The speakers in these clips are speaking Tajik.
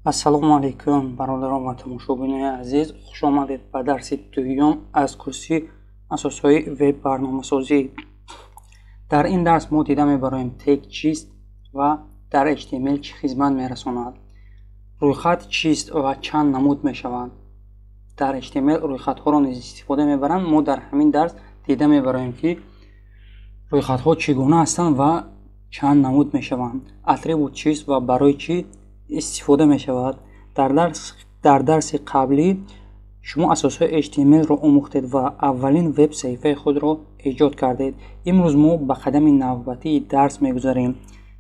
Ассалому алайкум, бародарон ва тамошобинони азиз. Хуш омадед ба дарси дуюм аз курси асосҳои веб барномасозӣ. Дар ин дарс мо дида мебароем тег чист ва дар HTML чӣ хизмат мерасонад. Рӯйхат чист ва чанд намуд мешаванд. Дар HTML рӯйхатҳоро низ истифода мебаранд. Мо дар ҳамин дарс дида мебароем ки рӯйхатҳо чӣ гуна ҳастанд ва чанд намуд мешаванд. Атрибут чист ва барои чӣ истифода мешавад. Дар дарси қаблӣ шумо асосҳои HTML-ро омӯхтед ва аввалин веб саҳифаи худро эҷод кардед. Имрӯз мо ба қадами навбатии дарс мегузарем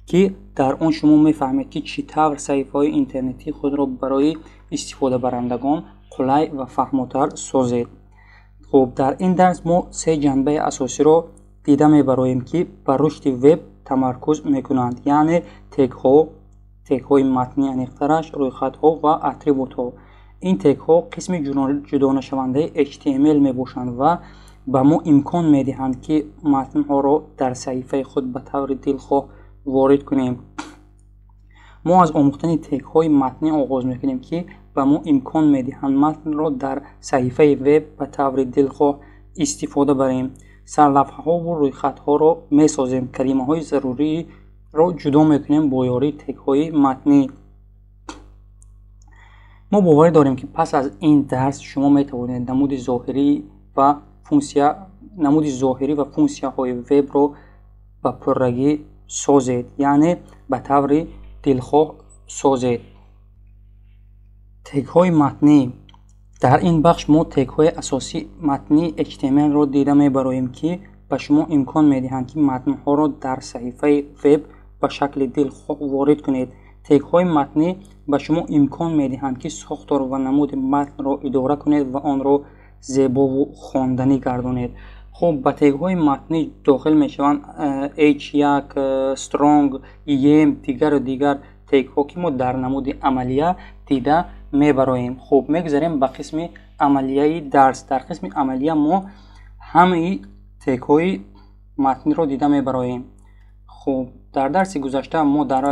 ки дар он шумо мефаҳмед ки чӣ тавр саҳифаҳои интернетии худро барои истифодабарандагон қулай ва фаҳмотар созед. Хуб, дар ин дарс мо се ҷанбаи асосиро дида мебароем ки ба рушди веб тамаркуз мекунанд, яъне тегҳои матнӣ, аниқтараш рӯйхатҳо ва атрибутҳо. Ин тегҳо қисми ҷудонашавандаи HTML мебошанд ва ба мо имкон медиҳанд ки матнҳоро дар саҳифаи худ ба таври дилхоҳ ворид кунем. Мо аз омӯхтани тегҳои матнӣ оғоз мекунем ки ба мо имкон медиҳанд матнро дар саҳифаи веб ба таври дилхоҳ истифода барем. Сарлавҳаҳо ва рӯйхатҳоро месозем. Калимаҳои зарурии ҷудо мекунем бо ёрии тегҳои матнӣ. Мо боварӣ дорем ки пас аз ин дарс шумо метавонед намуди зоҳирӣ ва функсияҳои вебро ба пуррагӣ созед, яъне ба таври дилхоҳ созед. Тегҳои матнӣ. Дар ин бахш мо тегҳои асосии матнии HTML-ро дида мебароем ки ба шумо имкон медиҳанд ки матнҳоро дар саҳифаи веб ба шакли дилхоҳ ворид кунед. Тегҳои матнӣ ба шумо имкон медиҳанд ки сохтор ва намуди матнро идора кунед ва онро зебову хонданӣ гардонед. Хуб, ба тегҳои матнӣ дохил мешаванд H1, Strong, EM, дигар тегҳо ки мо дар намуди амалия дида мебароем. Хуб, мегузарем ба қисми амалияи дарс. Дар қисми амалия мо ҳамаи тегҳои матниро дида мебароем. Хуб, дар дарси гузашта мо дар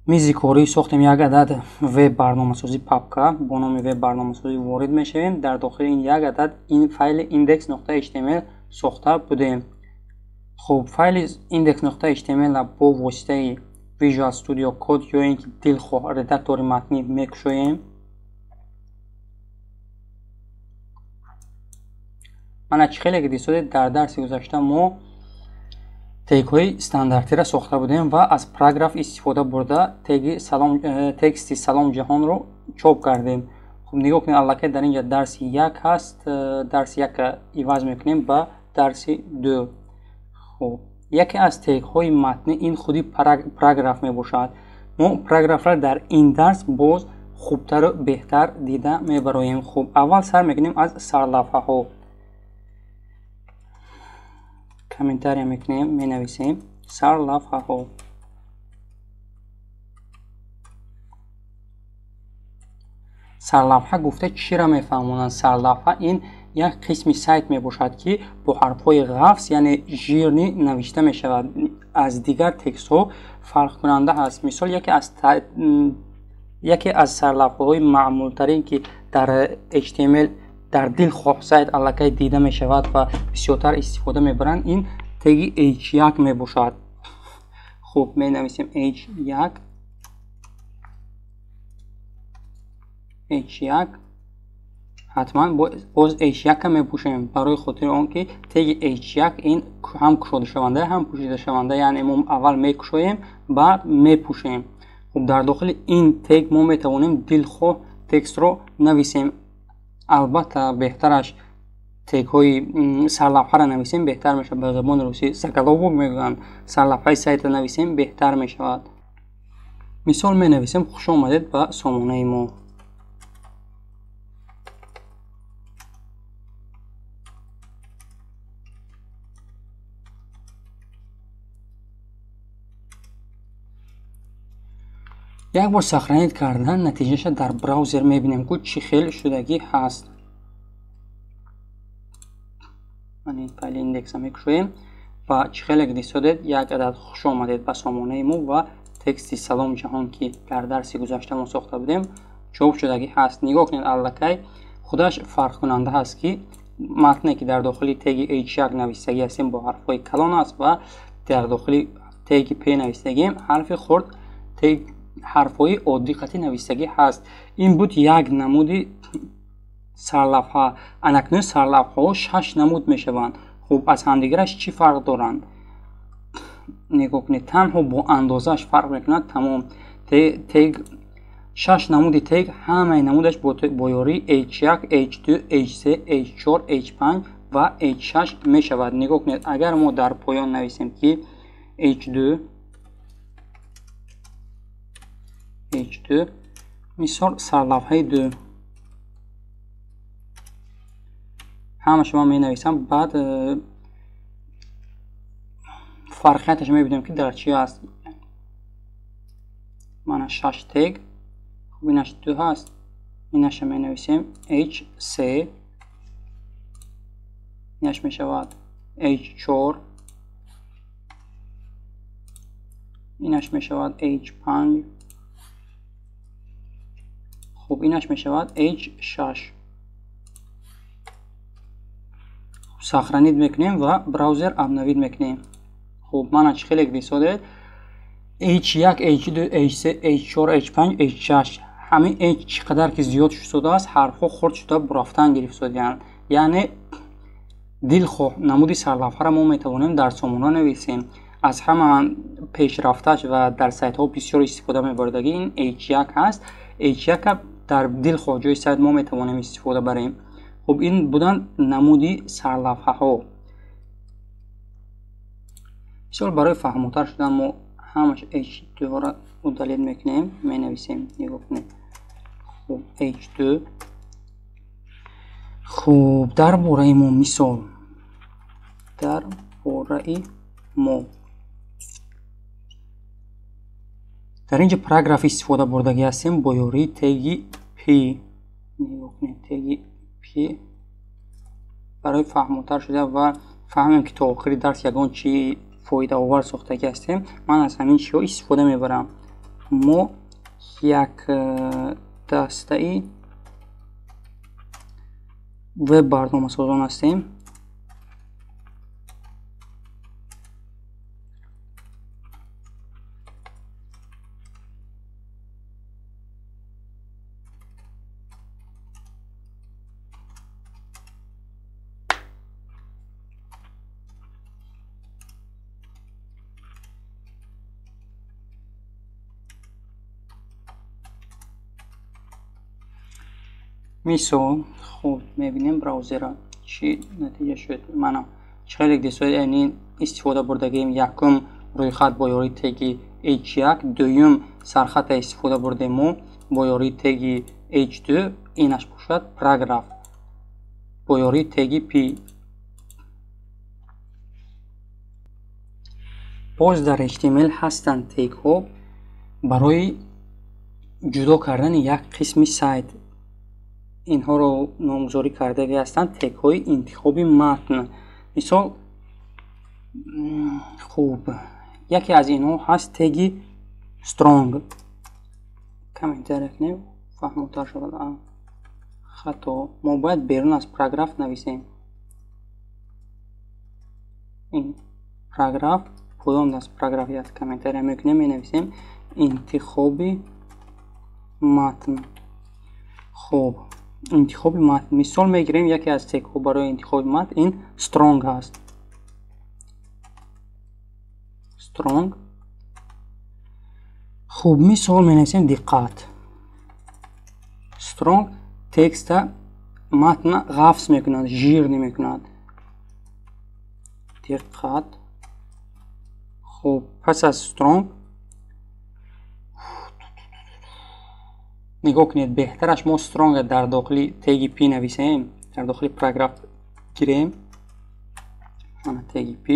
мизи корӣ сохтем як адад веб барномасозӣ папка бо номи веб барномасозӣ ворид мешавем. Дар дохили ин як адад ин файли index.html сохта будем. Хуб, файли index.html бо воситаи Visual Studio Code ё ин ки дилхоҳ редактори матнӣ мекушоем. Мана чӣ хеле ки дистодед, дар дарси гузашта мо тегҳои стандартиро сохта будем ва аз параграф истифода бурда тексти салом ҷаҳонро чоп кардем. Хуб, нигоҳ кунед, аллакай дар инҷа дарси як ҳаст. Дарси як иваз мекунем ба дарси ду. Хуб, яке аз тегҳои матнӣ ин худи параграф мебошад. Мо параграфро дар ин дарс боз хубтару беҳтар дида мебароем. Хуб, аввал сар мекунем аз сарлавҳаҳо. Комментария мекунем, менависем сарлавҳаҳо. Сарлавҳа гуфта чиро мефаҳмонанд? Сарлавҳа ин як қисми сайт мебошад ки бо ҳарфҳои ғафс, яъне жирнӣ навишта мешавад. Аз дигар текстҳо фарқкунанда ҳаст. Мисол, яке аз сарлавҳаҳои маъмултарин ки дар HTML дар дилхоҳ сайт аллакай дида мешавад ва бисёртар истифода мебаранд, ин теги H1 мебошад. Хуб, менависем H1. ҳатман боз H1 мепӯшем, барои хотири он ки теги H1 ин ҳам кушодашаванда, ҳам пӯшидашаванда, яъне мо аввал мекушоем, баъд мепӯшем. Хуб, дар дохили ин тег мо метавонем дилхоҳ текстро нависем. Албатта беҳтараш тегҳои сарлавҳаро нависем, беҳтар мешавад. Ба забони русӣ заголовок мегӯянд. Сарлавҳаи сайтро нависем, беҳтар мешавад. Мисол менависем: хуш омадед ба сомонаи мо. як бор сохранид кардан, натиҷаша дар браузер мебинем ки чӣ хел шудагӣ ҳаст. файли индекса мекушоем ва чӣ хеле дистодед, як адад хуш омадед ба сомонаи мо ва тексти салом ҷаҳон ки дар дарси гузашта мо сохта будем чоп шудагӣ ҳаст. нигоҳ кунед, аллакай худаш фарқкунанда ҳаст ки матне ки дар дохили теги h1 навистагӣ ҳастем бо ҳарфҳои калон аст ва дар дохили теги p навистагием ҳарфи хурд ҳарфҳои оддӣ қатӣ навистагӣ ҳаст. ин буд як намуди сарлавҳа. анакнун сарлавҳаҳо 6 намуд мешаванд. хуб аз ҳамдигараш чӣ фарқ доранд? нигоҳ кунед, танҳо бо андозааш фарқ мекунад. тамом тег 6 намуди тег ҳамаи намудаш бо ёрии h1 h2 h3 h4 h5 ва h6 мешавад. нигоҳ кунед, агар мо дар поён нависем ки h2 мисол сарлавҳаи 2 ҳамаша ман менависам, баъд фарқияташ мебинем ки дар чӣ аст. мана 6 тег, хуб инаш 2 ҳаст, инаша менависем h3, инаш мешавад h4, инаш мешавад h5, хуб инаш мешавад h6. сахранид мекунем ва браузер обновид мекунем. хуб мана чӣ хеле дисодед h1 h2 h3 h4 h5 h6 ҳамин h чӣ қадар ки зиёд шудааст, ҳарфҳо хурд шуда бурафтан гирифтодаанд. яъне дилхоҳ намуди сарлавҳаро мо метавонем дар сомона нависем. аз ҳама пешрафташ ва дар сайтҳо бисёр истифода мебардагӣ ин h1 ҳаст. h1 дар дилхоҳ ҷои сайт мо метавонем истифода барем. хуб ин буданд намуди сарлавҳаҳо. мисол барои фаҳмотар шудан мо ҳамаш h2-ҳоро удалед мекунем, менависем. нигоҳ кунед. хуб h2. хуб дар бораи мо мисол дар бораи мо дар инҷа параграф истифода бурдагӣ ҳастем бо ёрии теги p. нигоҳ кунед, теги p барои фаҳмотар шуда ва фаҳмем ки то охири дарс ягон чӣ фоидаовар сохтагӣ ҳастем. ман аз ҳамин чиҳо истифода мебарам. мо як дастаи веб барномасозон ҳастем. мисол хуб мебинем браузера чӣ натиҷа шуд. мана чӣ хеле дисоед ин истифода бурдагием. якум рӯйхат бо ёрии теги h1, дуюм сархата истифода бурдем мо бо ёрии теги h2, инаш бошад параграф бо ёрии теги p. боз дар html ҳастанд тегҳо барои ҷудо кардани як қисми сайт. инҳоро номгузорӣ кардагӣ ҳастанд тегҳои интихоби матн. мисол хуб яке аз инҳо ҳаст теги strong. комментария кунем фаҳмотар шавад. хато мо бояд берун аз параграф нависем. ин параграф поён аз параграфи аз комментария мекунем, менависем интихоби матн. хуб интихоби матн мисол мегирем. яке аз тегҳо барои интихоби матн ин strong ҳаст. strong. хуб мисол менависем диққат. strong текста матна ғафз мекунад, жир намекунад. диққат. хуб пас аз strong нигоҳ кунед, беҳтараш мо strong дар дохили теги p нависем. дар дохили параграф гирем. мана теги p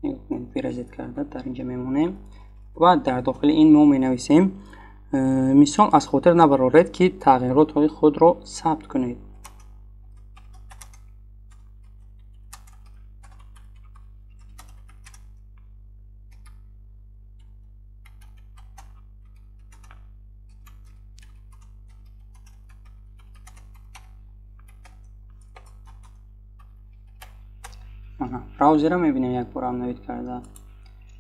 нигоҳ кунед, биразед карда дар инҷа мемонем ва дар дохили ин мо менависем. мисол аз хотир набароред ки тағйиротҳои худро сабт кунед. مانا براوزر میبینیم یک بار هم نوید کرده.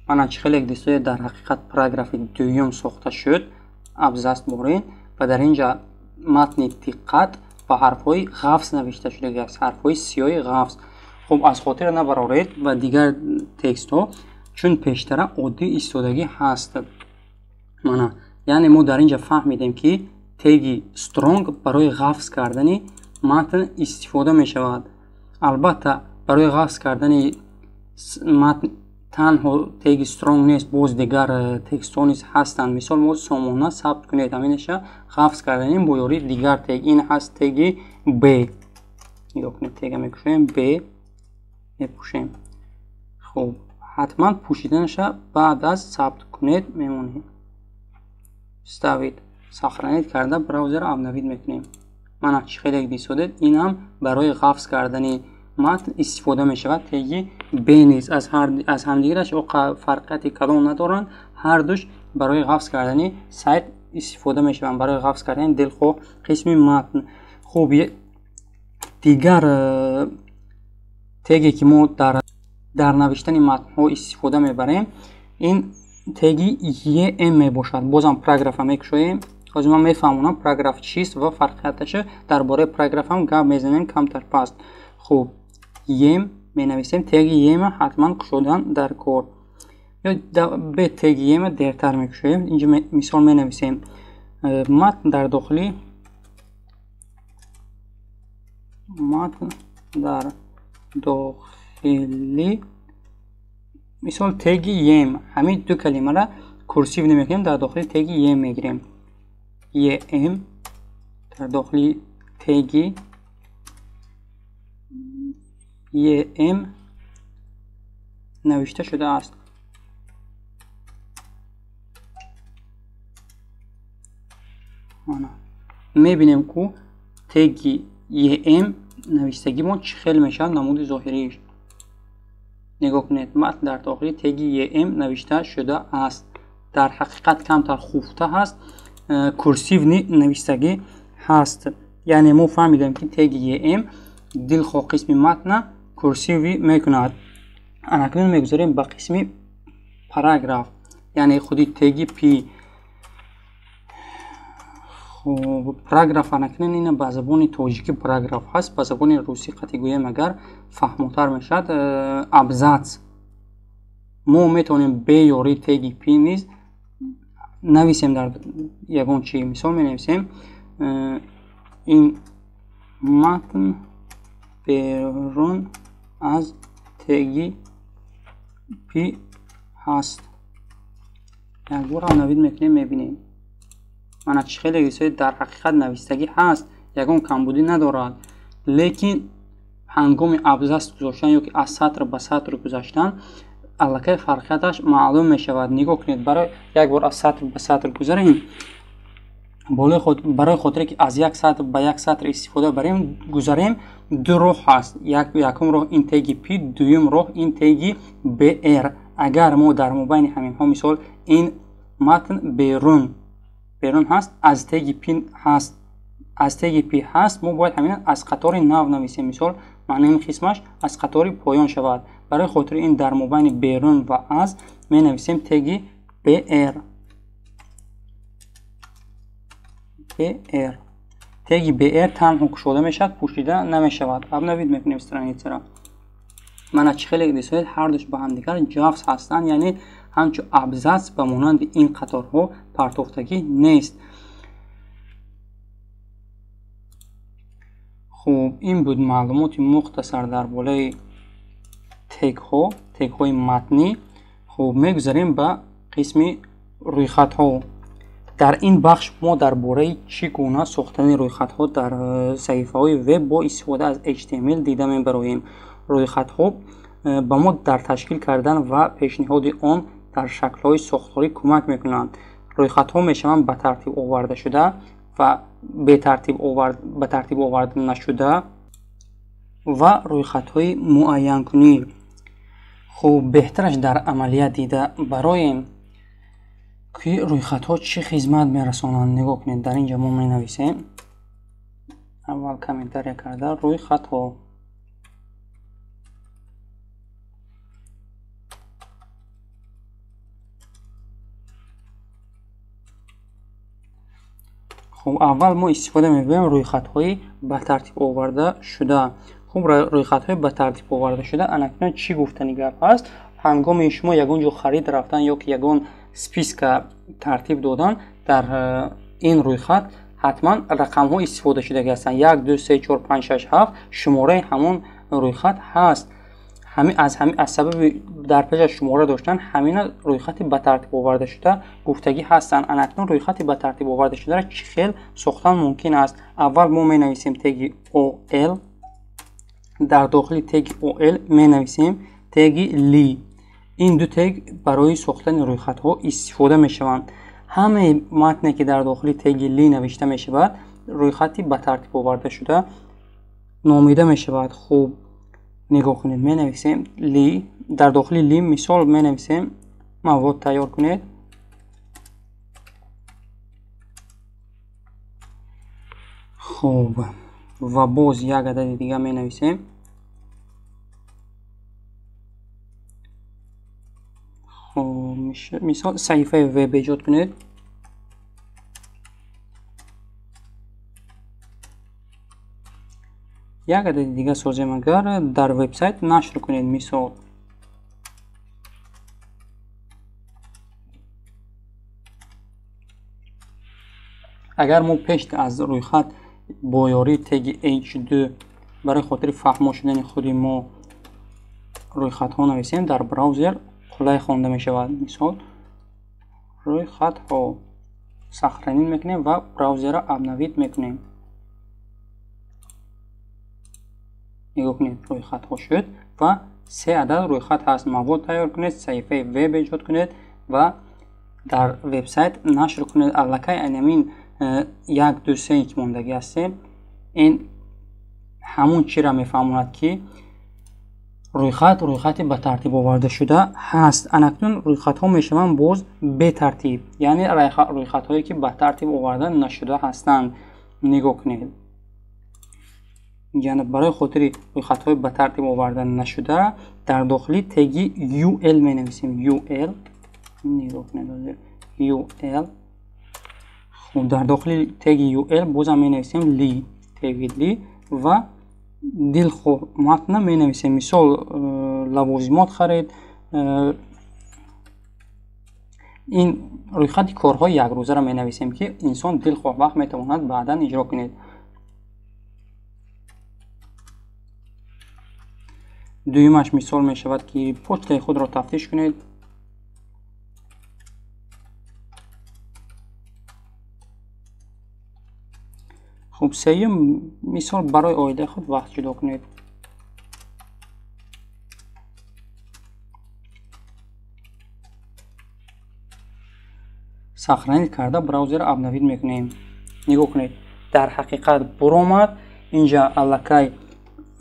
مانا چی خیلی دوستای در حقیقت پاراگراف دوم ساخته شد. ابزاس برین و در اینجا متن دقت با حرفهای قفس نوشته شده است. حرفهای سیاه قفس. خب از خاطر نبرارید و دیگر تکست ها چون پیشتر عادی ایستادگی هست. مانا یعنی ما در اینجا فهمیدیم که تگ strong برای قفس کردن متن استفاده می شود. البته برای قفس کردن متن تنها تگ strong نیست، باز دیگر تکست ها نیز هستند. مثال ما سامانه ثبت کنید همینش قفس کردن با یاری دیگر تگ. این هست تگ b. نگاه کنید تگ میکشیم b میپوشیم. خب حتما پوشیدنش بعد از ثبت کنید میمونه. استوید سخرانید کرده براوزر ابنوید میکنیم. من چی خیلی دیسودید این هم برای قفس کردن متن استفاده می شود. تگی b نیست از همدیگرش فرقیتی کلام ندارند. هر دوش برای قفس کردن سایت استفاده می شوند، برای قفس کردن دلخواه قسم متن. خوب دیگر تگی که ما در نوشتن متن ها استفاده می بریم این تگی ym می باشد. بازم پاراگراف هم میکشویم. از من میفهمونم پاراگراف چیست و فرقیتش درباره پاراگراف هم گپ میزنیم کمتر پس. خوب یم می نویسیم. تگ یم حتما کشودن در کار یا به تگ یم دیرتر میکشویم. اینجا مثال می نویسیم متن در داخلی مثال تگ یم. همین دو کلمه را کرسیو نمیکنیم، در داخل تگ یم میگیریم. یم در داخل تگ یم نوشته شده است. میبینیم که تگ یم نوشتگی ما چه خیلی میشه نمود ظاهریش. نگاه کنید متن در داخل تگ یم نوشته شده است. در حقیقت کمتر خفته هست، کرسیو نوشتگی هست. یعنی ما فهمیدیم که تگ یم دلخواه قسم متن کرسیوی میکند. اکنون میگذاریم به قسم پاراگراف یعنی خودی تگ پی. خب پاراگراف اکنون این به زبان تاجیکی پاراگراف هست، به زبان روسی قطعی گویم اگر فهمتر میشد ابزاس. ما میتونیم به یاری تگ پی نیز نویسیم در یگان چی. مثال می نویسیم این متن بیرون از تگ پی هست. یک بار هم نوید میکنیم میبینیم من چه خیلی گیسوی در حقیقت نویستگی هست، یگان کمبودی ندارد، لیکن هنگام ابزاس گذاشتن یا که از سطر به سطر گذاشتن الکی فرقیتش معلوم می شود. نگاه کنید برای یک بار از سطر به سطر گذاریم برای خاطر که از یک سطر به یک سطر استفاده گذاریم دو راه هست. یکم راه این تگ پی، دوم راه این تگ br. اگر ما در مابین همین ها مثال این متن بیرون هست از تگ پی هست ما باید همین از قطار نو نویسیم. مثال معنی این قسمش از قطار پایان شود. برای خاطر این در مابین بیرون و از می نویسیم تگ br. تگ br تنها کشوده می شود، پوشیده نمی شود. اب نوید میکنیم استرانیت را. من چه خیلی دیسوید هر دوش با هم دیگر جافس هستند، یعنی همچون ابزاس به مانند این قطارها پرتافتگی نیست. خوب این بود معلومات مختصر در بالای تگ های متنی. خوب میگذاریم به قسم روی خط ها. در این بخش ما درباره چگونه ساختن روی خط ها در صفحه های وب با استفاده از HTML دیده میبریم. روی خط ها به ما در تشکیل کردن و پیشنهاد آن در شکل های ساختاری کمک میکنند. روی خط ها میشوند به ترتیب آورده شده و به ترتیب آورده نشده و روی خط های معین کنی. خوب بهترش در عملیات دیده برای که روی خط ها چه خدمت میرسانند. نگاه کنید در اینجا ما می نویسیم اول کامنتاری کرده روی خط ها خب اول ما استفاده می‌کنیم روی خط‌های به ترتیب آورده شده. خب روی خط‌های به ترتیب آورده شده اکنون چی گفتنی گپ است؟ هنگامی شما یگان جو خرید رفتن یا که یگان سپیسکا ترتیب دادن در این روی خط حتما رقم‌ها استفاده شده هستند. 1 2 3 4 5 6 7 شماره همون روی خط هست. همین از سبب در پیش شماره داشتن همین روی خط به ترتیب آورده شده گفتگی هستند. اکنون روی خط به ترتیب آورده شده را چه خیل ساختن ممکن است؟ اول ما می نویسیم تگ OL، در داخل تگ OL می نویسیم تگ لی. این دو تگ برای ساختن روی خط ها استفاده می شوند. همه متنی که در داخل تگ لی نوشته می شود روی خطی به ترتیب آورده شده نامیده می شود. خوب نگاه کنید، می نویسیم لی، در داخل لی مثال می نویسیم مواد تیار کنید. خوب و باز یک عدد دیگه می نویسیم. خوب مثال صحیفه وب ایجاد کنید. یک عدد دیگه سازیم اگر در وبسایت نشر کنید. مثال اگر ما پیش از روی خط با یاری تگ H2 برای خاطر فهم شدن خود ما روی خط ها نویسیم در براوزر قلای خوانده می شود. مثال روی خط ها سخرانی میکنیم و براوزر را ابنویت میکنیم. نگاه کنید روی خط ها شد و 3 عدد روی خط هست. مواد تیار کنید، صفحه وب ایجاد کنید و در وبسایت نشر کنید. الکی اینمین 1 2 3 که موندگی هستیم این همون چی را میفهموند که روی خط به ترتیب آورده شده هست. اکنون روی خط ها میشوند باز به ترتیب، یعنی روی خط هایی که به ترتیب آورده نشده هستند. نگاه کنید، یعنی برای خاطر روی خط های به ترتیب آورده نشده در داخلی تگ UL می نویسیم. UL نگاه کنید UL. خب در داخل تگ UL بازم می نویسیم لی، تگ لی و دلخور متن می نویسیم. مثال لوازمات خرید. این روی خط کارهای یک روزه را می نویسیم که انسان دلخواه وقت می تواند بعدا اجرا کنید. دویمش مثال می شود که پشت خود را تفتیش کنید. خب سوم مثال برای آینده خود وقت جدا کنید. سخرانی کرده براوزر ابنویت میکنیم. نگاه کنید در حقیقت برآمد اینجا الکی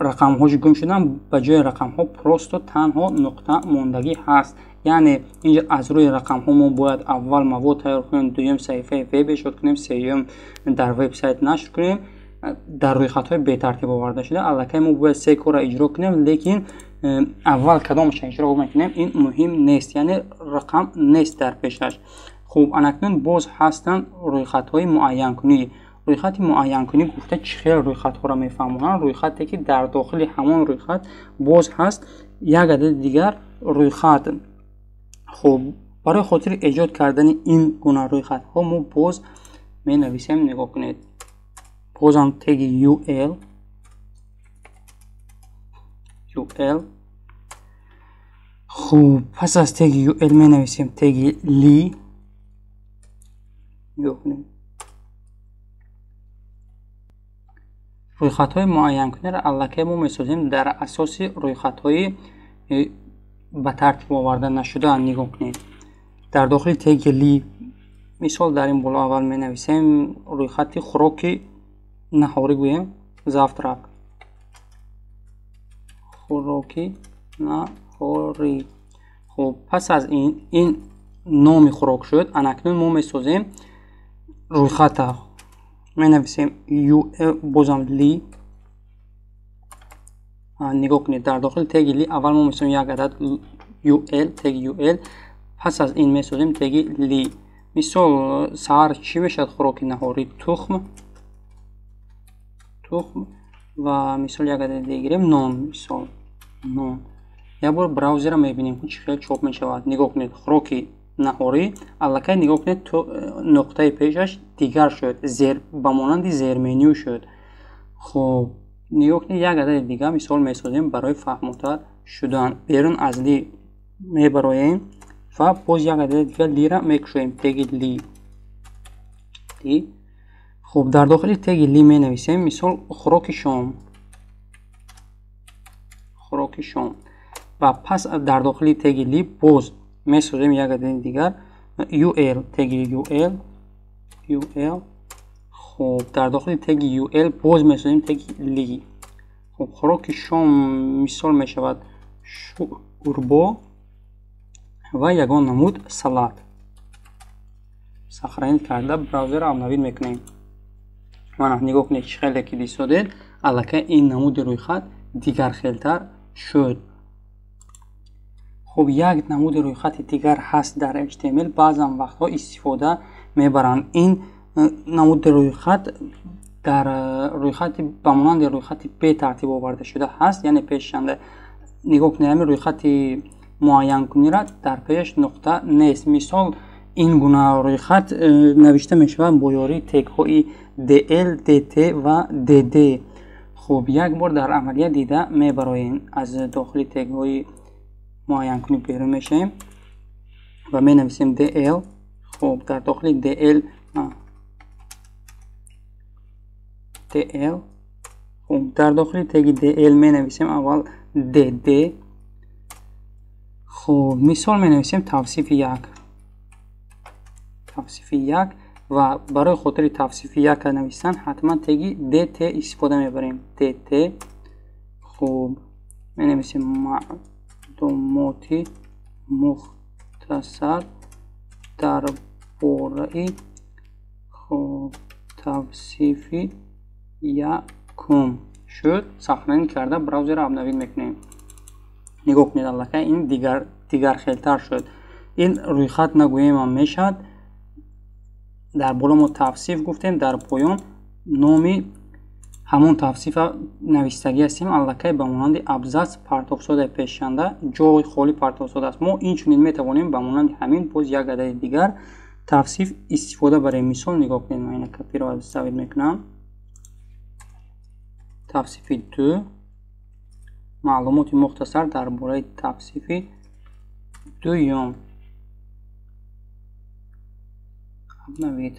رقم ها گم شدن، به جای رقم ها پروست و تنها نقطه ماندگی هست. یعنی اینجا از روی رقم ها ما باید اول مواد تیار کنیم، دوم صفحه وب ایجاد کنیم، سوم در وبسایت نشر کنیم. در روی خط های به ترتیب آورده شده الکی ما باید 3 کار اجرا کنیم، لیکن اول کدامش اجرا میکنیم این مهم نیست، یعنی رقم نیست در پیشش. خوب اکنون باز هستن روی خط های معین کنی. روی خط معین کنی گفته چه روی خط ها را میفهمونن. روی خطی که در داخل همان روی خط باز هست یک عدد دیگر روی خط. خب برای خاطر ایجاد کردن این گونه روی خط ها ما باز می نویسیم. نگاه کنید بازم تگ UL. خب پس از تگ UL می نویسیم تگ لی. نگاه کنید روی خط های معین کنی را الکی ما میسازیم در اساس روی خط های به ترتیب آورده نشده. نگاه کنید در داخل تگ لی مثال در این بالا اول می نویسیم روی خط خوراک نهاری گوییم زافتراک. خوراک نهاری. خب پس از این نام خوراک شد. اکنون ما میسازیم روی خط می نویسیم بازم لی. نگاه کنید در داخل تگ لی اول ما میسازیم یک عدد UL تگ UL. پس از این میسازیم تگ لی мисол саҳар чӣ мешавад хӯроки наҳорӣ? тухм ва мисол як адади дигирем нон, мисол нон. як бор браузера мебинем ки чӣ хел чоп мешавад. нигоҳ кунед хӯроки наҳорӣ аллакай нигоҳ кунед нуқтаи пешаш дигар шуд, ба монанди зерменю шуд. хуб нигоҳ кунед як адади дигар мисол месозем барои фаҳмотар шудан. берун аз ли мебароем ва боз як адади дигар лира мекушоем, теги ли. хуб дар дохили теги ли менависем мисол хӯроки шом ва пас дар дохили теги ли боз месозем як адади дигар ul, теги ul. хуб дар дохили теги ul боз месозем теги ли. хуб хӯроки шом мисол мешавад шӯрбо ва ягон намуд салат. сохранить карда браузер обновид мекунем. мана нигоҳ кунед чӣ хеле ки дистодед аллакай ин намуди рӯйхат дигархелтар шуд. хуб як намуди рӯйхати дигар ҳаст дар HTML баъзан вақтҳо истифода мебаранд. ин намуди рӯйхат дар рӯйхати ба монанди рӯйхати бе тартиб оварда шуда ҳаст, яъне пешанда нигоҳ кунед ҳамин рӯйхати муайянкунира дар пеш нуқта нест. мисол ин гуна рӯйхат навишта мешавад бо ёрии тегҳои dl, dt ва dd. хуб як бор дар амалия дида мебароем. аз дохили тегҳои муайянкунӣ берун мешавем ва менависем dl. хуб дар дохили dl хуб дар дохили теги dl менависем аввал dd. хуб мисол менависем тавсифи 1 ва барои хотири тавсифи 1 навистан ҳатман теги dt истифода мебарем, dt. хуб менависем маълумоти мухтасар дар бораи тавсифи 1 шуд. сохранить карда браузера обновид мекунем. нигоҳ кунед аллакай ин дигархелтар шуд. ин рӯйхат нагӯемам мешавад. дар боло мо тавсиф гуфтем, дар поён номи ҳамон тавсифа навистагӣ ҳастем. аллакай ба монанди абзац партовсодаи пешанда ҷои холӣ партовсода аст. мо инчунин метавонем ба монанди ҳамин боз як адади дигар тавсиф истифода барем. мисол нигоҳ кунед, ман ина копиро завид мекунам. тавсифи 2 маълумоти мухтасар дар бораи тавсифи 2 обновид.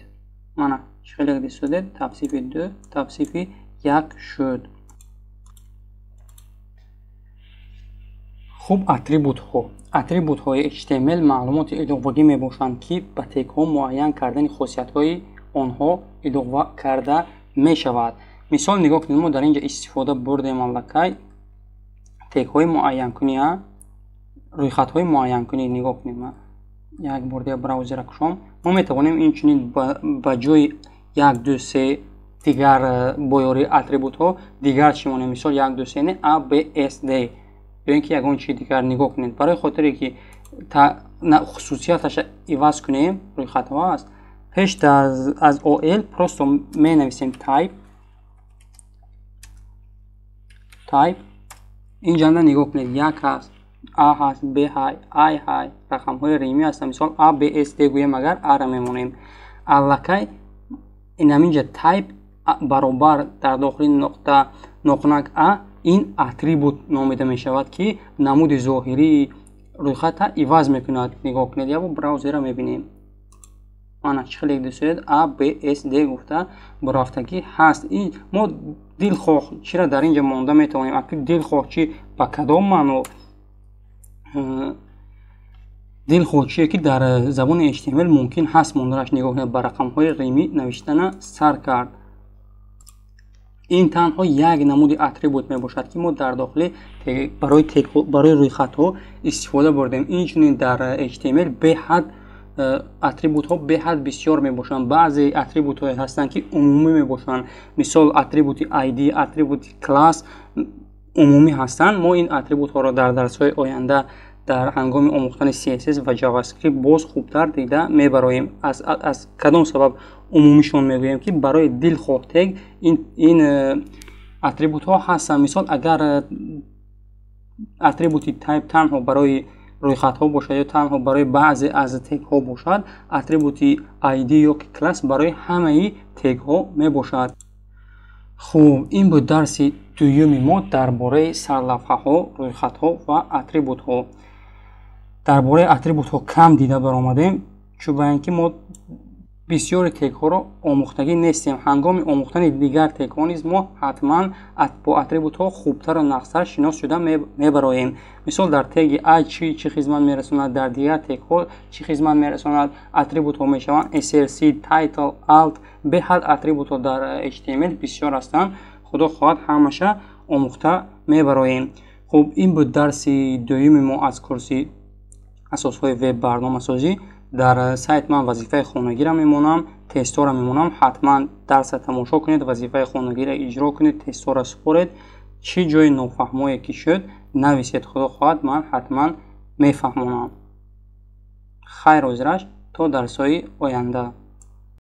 мана чӣ хеле дистодед тавсифи 2 тавсифи 1 шуд. хуб атрибутҳои HTML маълумоти иловагӣ мебошанд ки ба тегҳо муайян кардани хусусиятҳои онҳо илова карда мешавад. мисол нигоҳ кунед, мо дар инҷа истифода бурдем аллакай тегҳои муайянкунӣ, рӯйхатҳои муайянкунӣ. нигоҳ кунед, ман як бор дига браузера кушом. мо метавонем инчунин ба ҷои 1 2 3 дигар бо ёрии атрибутҳо дигар чӣ монем, мисол 1 2 3 не a b s d ё ин ки ягон чизи дигар. нигоҳ кунед, барои хотире ки хусусияташа иваз кунем рӯйхатҳо аст, пеш аз ol просто менависем type. инҷанда нигоҳ кунед, як ҳаст, a ҳаст, b ҳай, i ҳай, рақамҳои римӣ ҳастанд. мисол a b s d гӯем, агар a-ра мемонем. аллакай ин ҳаминҷа type баробар дар дохили ноқунак a ин атрибут номида мешавад ки намуди зоҳирии рӯйхата иваз мекунад. нигоҳ кунед, як бор браузера мебинем. ана чӣ хеле дистодед a b s d гуфта бурафтагӣ ҳаст. мо дилхоҳ чира дар инҷа монда метавонем. аки дилхоҳ чи ба кадом маъно дилхоҳ чие ки дар забони HTML мумкин ҳаст монданаш. нигоҳ кунед, ба рақамҳои римӣ навиштана сар кард. ин танҳо як намуди атрибут мебошад ки мо дар дохили барои рӯйхатҳо истифода бурдем. инчунин дар HTML беҳад атрибутҳо беҳад бисёр мебошанд. баъзе атрибутҳое ҳастанд ки умумӣ мебошанд. мисол атрибути id, атрибути класс умумӣ ҳастанд. мо ин атрибутҳоро дар дарсҳои оянда дар ҳангоми омӯхтани CSS ва JavaScript боз хубтар дида мебароем. Аз кадом сабаб умумишон мегӯем ки барои дилхоҳ тег ин атрибутҳо ҳастанд. Мисол агар атрибути type танҳо барои рӯйхатҳо бошад ё танҳо барои баъзе аз тегҳо бошад, атрибути ID ё ки класс барои ҳамаи тегҳо мебошад. хуб, ин буд дарси дуюми мо дар бораи сарлавҳаҳо, рӯйхатҳо ва атрибутҳо. Дар бораи атрибутҳо кам дида баромадем, чунки ки мо бисёри тегҳоро омӯхтагӣ нестем. Ҳангоми омӯхтани дигар тегҳо низ мо ҳатман бо атрибутҳо хубтару нақстар шинос шуда мебароем. Мисол дар теги I чӣ хизмат мерасонад, дар дигар тегҳо чӣ хизмат мерасонад. Атрибутҳо мешаванд src, title, alt, беҳад атрибутҳо дар HTML бисёр ҳастанд. худо хоҳад ҳамаша омӯхта мебароем. хуб, ин буд дарси дуюми мо аз курси асосҳои веб барномасозӣ. дар сайт ман вазифаи хонагиро мемонам, тестора мемонам. ҳатман дарса тамошо кунед, вазифаи хонагиро иҷро кунед, тестора супоред. чӣ ҷои нофаҳмое ки шуд нависед, худо хоҳад ман ҳатман мефаҳмонам. хайр озраш то дарсҳои оянда.